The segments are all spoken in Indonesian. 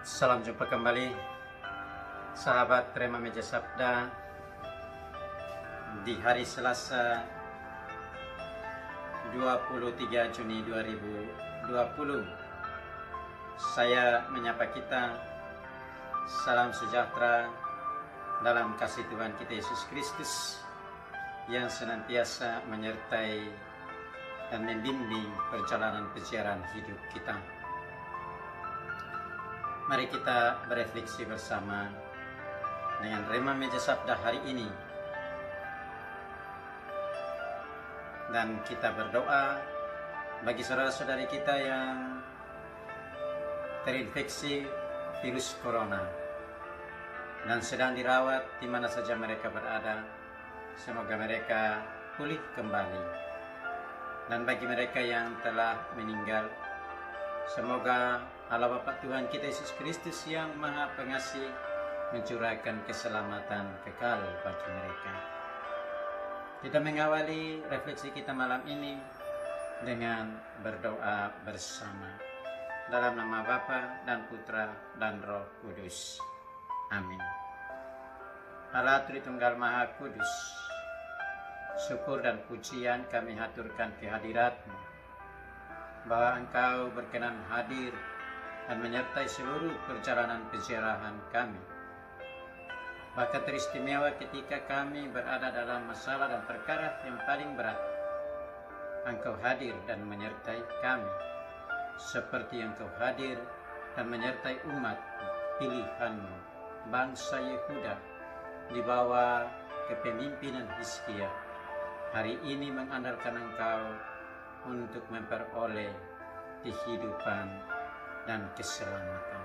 Salam jumpa kembali sahabat Rema Meja Sabda di hari Selasa 23 Juni 2020. Saya menyapa kita, salam sejahtera dalam kasih Tuhan kita Yesus Kristus yang senantiasa menyertai dan membimbing perjalanan peziarah hidup kita. Mari kita berefleksi bersama dengan Rema Meja Sabda hari ini. Dan kita berdoa bagi saudara-saudari kita yang terinfeksi virus corona dan sedang dirawat di mana saja mereka berada. Semoga mereka pulih kembali. Dan bagi mereka yang telah meninggal, semoga Allah Bapa Tuhan kita Yesus Kristus yang Maha Pengasih mencurahkan keselamatan kekal bagi mereka. Kita mengawali refleksi kita malam ini dengan berdoa bersama dalam nama Bapa dan Putra dan Roh Kudus. Amin. Allah Tritunggal Maha Kudus, syukur dan pujian kami haturkan kehadirat-Mu, bahwa Engkau berkenan hadir dan menyertai seluruh perjalanan peziarahan kami. Bahkan teristimewa ketika kami berada dalam masalah dan perkara yang paling berat, Engkau hadir dan menyertai kami, seperti Engkau hadir dan menyertai umat pilihan-Mu, bangsa Yehuda, di bawah kepemimpinan Hizkia. Hari ini mengandalkan Engkau untuk memperoleh kehidupan dan keselamatan.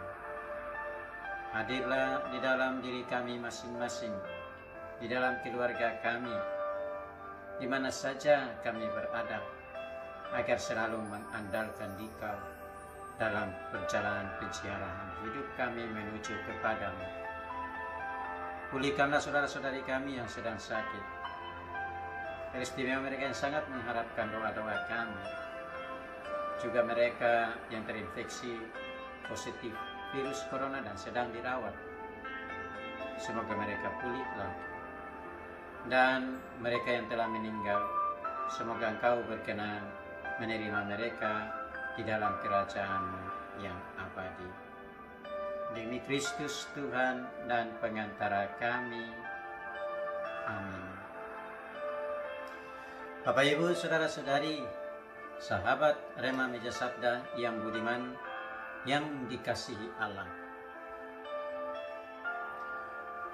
Hadirlah di dalam diri kami masing-masing, di dalam keluarga kami, di mana saja kami berada, agar selalu mengandalkan Dikau dalam perjalanan peziarahan hidup kami menuju kepadamu. Pulihkanlah saudara-saudari kami yang sedang sakit, teristimewa mereka yang sangat mengharapkan doa-doa kami, juga mereka yang terinfeksi positif virus corona dan sedang dirawat. Semoga mereka pulihlah. Dan mereka yang telah meninggal, semoga Engkau berkenan menerima mereka di dalam kerajaan-Mu yang abadi. Demi Kristus Tuhan dan pengantara kami. Amin. Bapak Ibu, saudara-saudari, sahabat Rema Meja Sabda yang budiman, yang dikasihi Allah.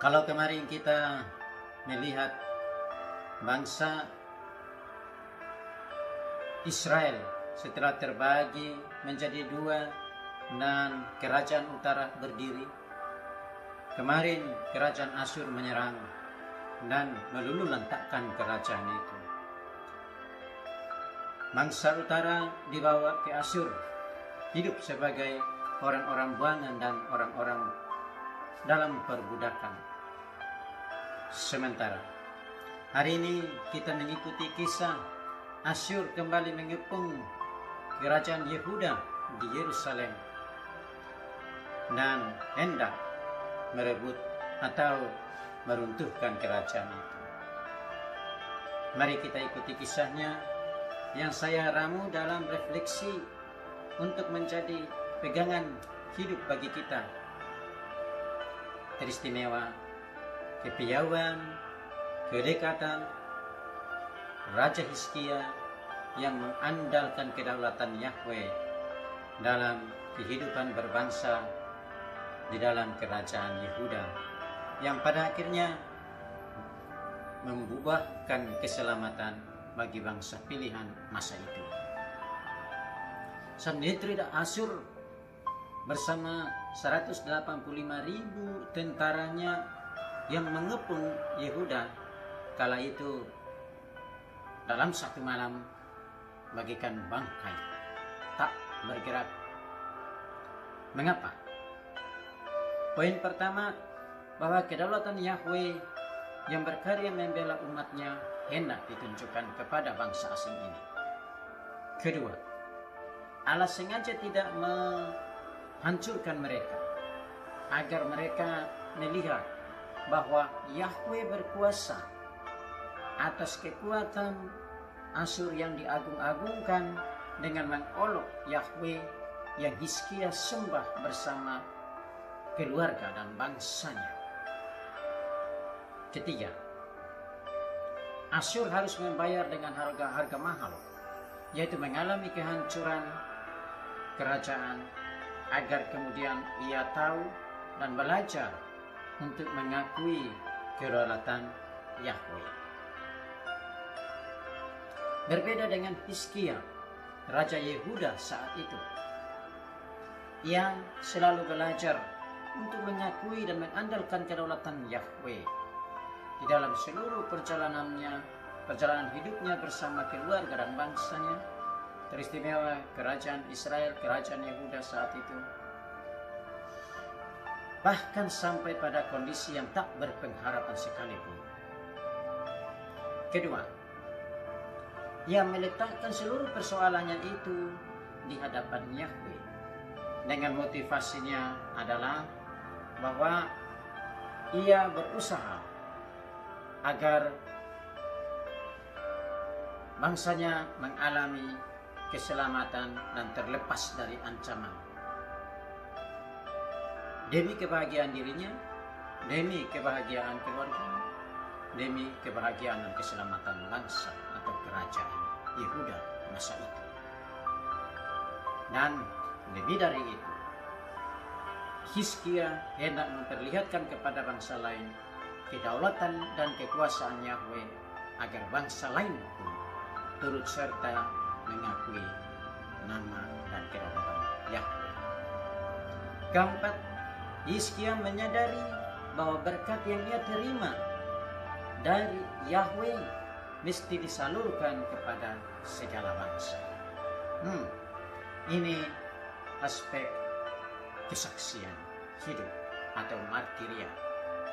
Kalau kemarin kita melihat bangsa Israel setelah terbagi menjadi dua dan kerajaan utara berdiri, kemarin kerajaan Asyur menyerang dan meluluhlantakkan kerajaan itu. Bangsa utara dibawa ke Asyur, hidup sebagai orang-orang buangan dan orang-orang dalam perbudakan. Sementara hari ini kita mengikuti kisah Asyur kembali mengepung kerajaan Yehuda di Yerusalem dan hendak merebut atau meruntuhkan kerajaan itu. Mari kita ikuti kisahnya yang saya ramu dalam refleksi untuk menjadi pegangan hidup bagi kita. Teristimewa kepiawaian, kedekatan Raja Hizkia yang mengandalkan kedaulatan Yahweh dalam kehidupan berbangsa di dalam kerajaan Yehuda, yang pada akhirnya membuahkan keselamatan bagi bangsa pilihan masa itu. Sanhedrin Asyur bersama 185.000 tentaranya yang mengepung Yehuda kala itu dalam satu malam bagikan bangkai, tak bergerak. Mengapa? Poin pertama, bahwa kedaulatan Yahweh yang berkarya membela umatnya hendak ditunjukkan kepada bangsa asing ini. Kedua, Allah sengaja tidak menghancurkan mereka, agar mereka melihat bahwa Yahweh berkuasa atas kekuatan Asyur yang diagung-agungkan dengan mengolok Yahweh yang Hizkia sembah bersama keluarga dan bangsanya. Ketiga, Asyur harus membayar dengan harga mahal, yaitu mengalami kehancuran kerajaan, agar kemudian ia tahu dan belajar untuk mengakui kedaulatan Yahweh. Berbeda dengan Hizkia, Raja Yehuda saat itu, yang selalu belajar untuk mengakui dan mengandalkan kedaulatan Yahweh di dalam seluruh perjalanan hidupnya bersama keluarga dan bangsanya, teristimewa kerajaan Israel, kerajaan Yehuda saat itu, bahkan sampai pada kondisi yang tak berpengharapan sekalipun. Kedua, ia meletakkan seluruh persoalannya itu di hadapan Yahweh dengan motivasinya adalah bahwa ia berusaha agar bangsanya mengalami keselamatan dan terlepas dari ancaman. Demi kebahagiaan dirinya, demi kebahagiaan keluarganya, demi kebahagiaan dan keselamatan bangsa atau kerajaan Yehuda masa itu. Dan lebih dari itu, Hizkia hendak memperlihatkan kepada bangsa lain kedaulatan dan kekuasaan Yahweh agar bangsa lain pun turut serta mengakui nama dan kedaulatan Yahweh. Keempat, Hizkia menyadari bahwa berkat yang ia terima dari Yahweh mesti disalurkan kepada segala bangsa. Ini aspek kesaksian hidup atau martiria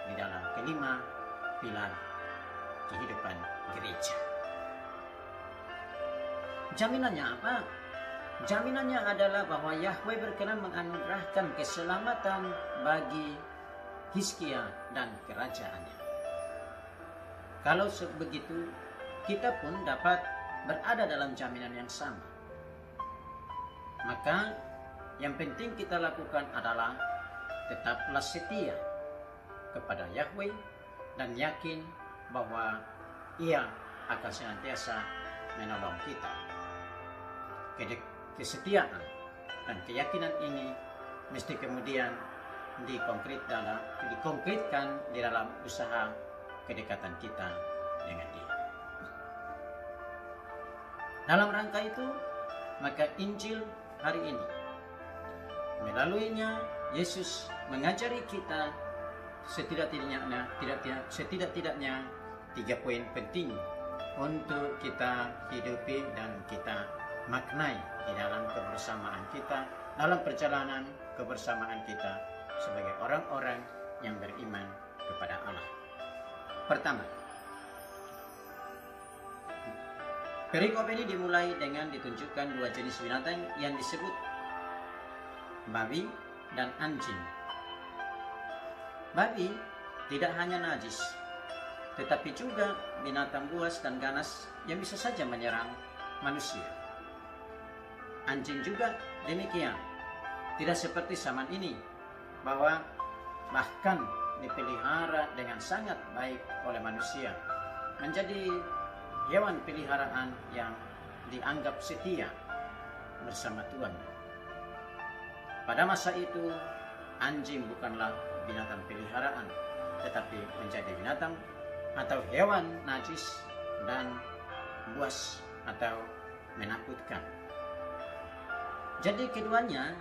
di dalam kelima pilar kehidupan gereja. Jaminannya apa? Jaminannya adalah bahwa Yahweh berkenan menganugerahkan keselamatan bagi Hizkia dan kerajaannya. Kalau begitu, kita pun dapat berada dalam jaminan yang sama. Maka yang penting kita lakukan adalah tetaplah setia kepada Yahweh dan yakin bahwa Ia akan senantiasa menolong kita. Kesetiaan dan keyakinan ini mesti kemudian dikonkretkan di dalam usaha kedekatan kita dengan Dia. Dalam rangka itu, maka Injil hari ini, melaluinya Yesus mengajari kita setidak-tidaknya 3 poin penting untuk kita hidupi dan kita maknai di dalam kebersamaan kita, dalam perjalanan kebersamaan kita sebagai orang-orang yang beriman kepada Allah. Pertama, perikop ini dimulai dengan ditunjukkan 2 jenis binatang yang disebut babi dan anjing. Babi tidak hanya najis, tetapi juga binatang buas dan ganas yang bisa saja menyerang manusia. Anjing juga demikian, tidak seperti zaman ini, bahwa bahkan dipelihara dengan sangat baik oleh manusia, menjadi hewan peliharaan yang dianggap setia bersama Tuhan. Pada masa itu, anjing bukanlah binatang peliharaan, tetapi menjadi binatang atau hewan najis dan buas atau menakutkan. Jadi keduanya,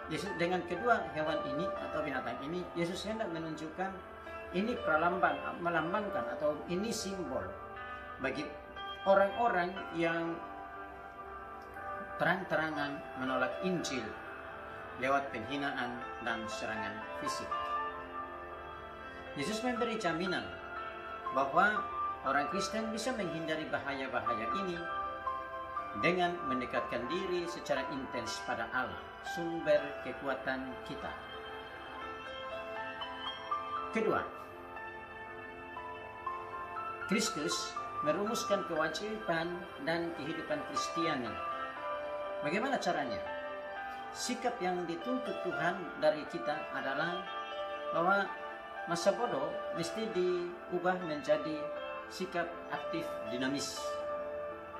Yesus dengan kedua hewan ini atau binatang ini, Yesus hendak menunjukkan ini melambangkan atau ini simbol bagi orang-orang yang terang-terangan menolak Injil lewat penghinaan dan serangan fisik. Yesus memberi jaminan bahwa orang Kristen bisa menghindari bahaya-bahaya ini dengan mendekatkan diri secara intens pada Allah, sumber kekuatan kita. Kedua, Kristus merumuskan kewajiban dan kehidupan Kristiani. Bagaimana caranya? Sikap yang dituntut Tuhan dari kita adalah bahwa masa bodoh mesti diubah menjadi sikap aktif dinamis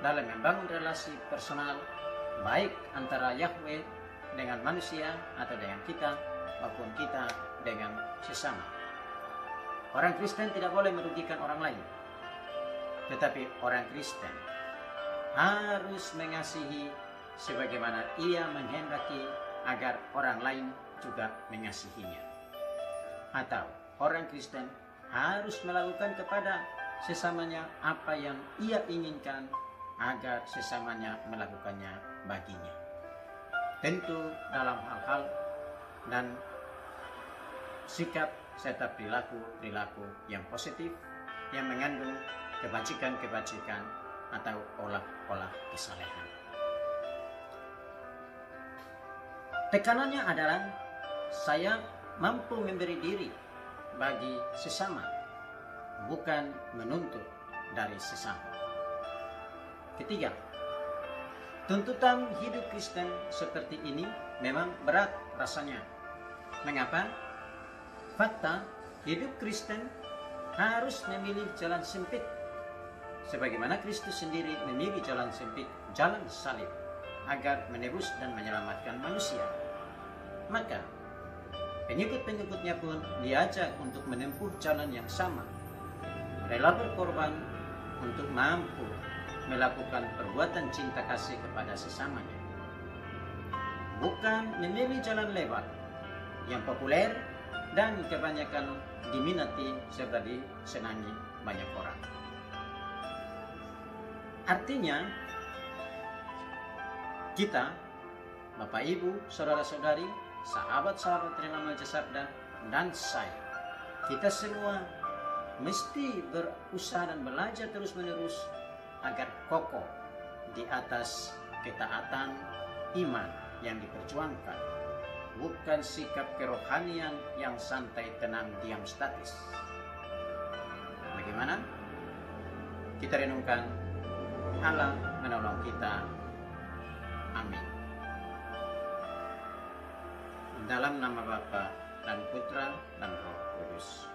dalam membangun relasi personal baik antara Yahweh dengan manusia atau dengan kita maupun kita dengan sesama. Orang Kristen tidak boleh merugikan orang lain, tetapi orang Kristen harus mengasihi sebagaimana ia menghendaki agar orang lain juga mengasihinya. Atau orang Kristen harus melakukan kepada sesamanya apa yang ia inginkan agar sesamanya melakukannya baginya. Tentu dalam hal-hal dan sikap serta perilaku yang positif yang mengandung kebajikan-kebajikan atau olah-olah kesalehan. Tekanannya adalah saya mampu memberi diri bagi sesama, bukan menuntut dari sesama. Ketiga, tuntutan hidup Kristen seperti ini memang berat rasanya. Mengapa? Fakta, hidup Kristen harus memilih jalan sempit, sebagaimana Kristus sendiri memilih jalan sempit, jalan salib, agar menebus dan menyelamatkan manusia. Maka, pengikut-pengikutnya pun diajak untuk menempuh jalan yang sama, rela berkorban untuk mampu melakukan perbuatan cinta kasih kepada sesamanya. Bukan memilih jalan lebar yang populer dan kebanyakan diminati serta disenangi banyak orang. Artinya, kita, Bapak Ibu, saudara-saudari, sahabat-sahabat Trinama Jasabda, dan saya, kita semua mesti berusaha dan belajar terus-menerus agar kokoh di atas ketaatan iman yang diperjuangkan, bukan sikap kerohanian yang santai, tenang, diam, statis. Bagaimana? Kita renungkan. Allah menolong kita. Amin. Dalam nama Bapa dan Putra dan Roh Kudus.